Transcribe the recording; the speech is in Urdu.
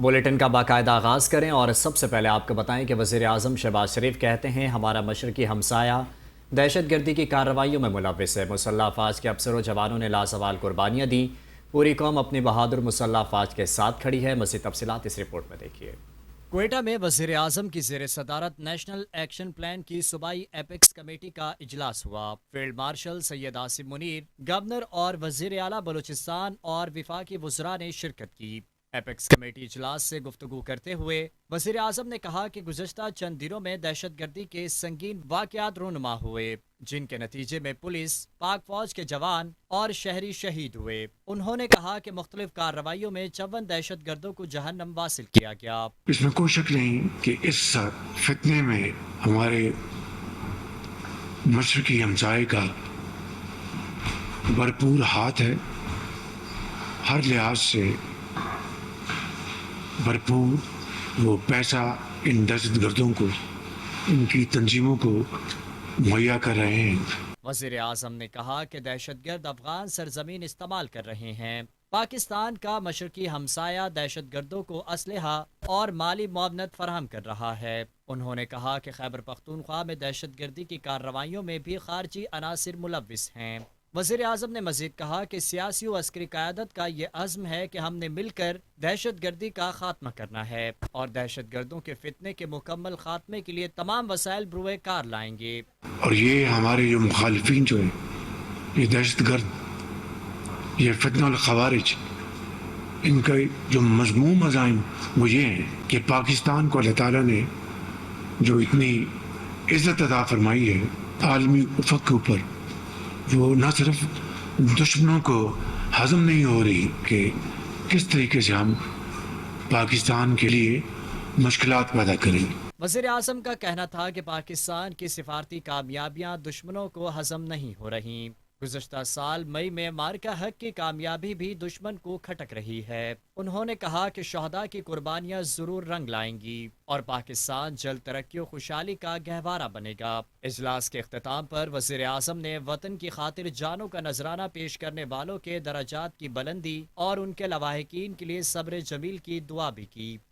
بولیٹن کا باقاعدہ آغاز کریں اور سب سے پہلے آپ کو بتائیں کہ وزیر اعظم شہباز شریف کہتے ہیں ہمارا مشرقی ہمسایہ دہشت گردی کی کارروائیوں میں ملوث ہے۔ مسلح افواج کے افسروں و جوانوں نے لازوال قربانیاں دیں۔ پوری قوم اپنی بہادر مسلح افواج کے ساتھ کھڑی ہے۔ مزید تفصیلات اس رپورٹ میں دیکھیے۔ کوئٹہ میں وزیر اعظم کی زیر صدارت نیشنل ایکشن پلان کی صوبائی ایپیکس کمیٹی کا اجلاس ہوا۔ Field marshal Syed Asim Munir, governor اور وزیر اعلیٰ بلوچستان اور وفاقی وزراء نے شرکت کی۔ ایپیکس کمیٹی اجلاس سے گفتگو کرتے ہوئے وزیر اعظم نے کہا کہ گزشتہ چند دنوں میں دہشت گردی کے سنگین واقعات رونما ہوئے، جن کے نتیجے میں پولیس، پاک فوج کے جوان اور شہری شہید ہوئے۔ انہوں نے کہا کہ مختلف کارروائیوں میں 54 دہشت گردوں کو جہنم واصل کیا گیا۔ اس میں کوئی شک نہیں کہ اس فتنے میں ہمارے مشرقی ہمسائے کا بھرپور ہاتھ ہے، ہر لحاظ سے بھرپور وہ پیسہ ان دہشت گردوں کو، ان کی تنظیموں کو مہیا کر رہے ہیں۔ وزیر اعظم نے کہا کہ دہشت گرد افغان سرزمین استعمال کر رہے ہیں۔ پاکستان کا مشرقی ہمسایہ دہشت گردوں کو اسلحہ اور مالی معاونت فراہم کر رہا ہے۔ انہوں نے کہا کہ خیبر پختونخوا میں دہشت گردی کی کارروائیوں میں بھی خارجی عناصر ملوث ہیں۔ وزیر اعظم نے مزید کہا کہ سیاسی و عسکری قیادت کا یہ عزم ہے کہ ہم نے مل کر دہشت گردی کا خاتمہ کرنا ہے اور دہشت گردوں کے فتنے کے مکمل خاتمے کے لیے تمام وسائل بروئے کار لائیں گے۔ اور یہ ہمارے جو مخالفین جو ہیں، یہ دہشت گرد، یہ فتنہ الخوارج، ان کا جو مذموم عزائم وہ یہ ہیں کہ پاکستان کو اللہ تعالیٰ نے جو اتنی عزت عطا فرمائی ہے عالمی افق کے اوپر، وہ نہ صرف دشمنوں کو ہضم نہیں ہو رہی کہ کس طریقے سے ہم پاکستان کے لیے مشکلات پیدا کریں۔ وزیر اعظم کا کہنا تھا کہ پاکستان کی سفارتی کامیابیاں دشمنوں کو ہضم نہیں ہو رہیں۔ گزشتہ سال مئی میں مارکہ حق کی کامیابی بھی دشمن کو کھٹک رہی ہے۔ انہوں نے کہا کہ شہداء کی قربانیاں ضرور رنگ لائیں گی اور پاکستان جلد ترقی و خوشحالی کا گہوارہ بنے گا۔ اجلاس کے اختتام پر وزیر اعظم نے وطن کی خاطر جانوں کا نذرانہ پیش کرنے والوں کے درجات کی بلندی اور ان کے لواحقین کے لیے صبر جمیل کی دعا بھی کی۔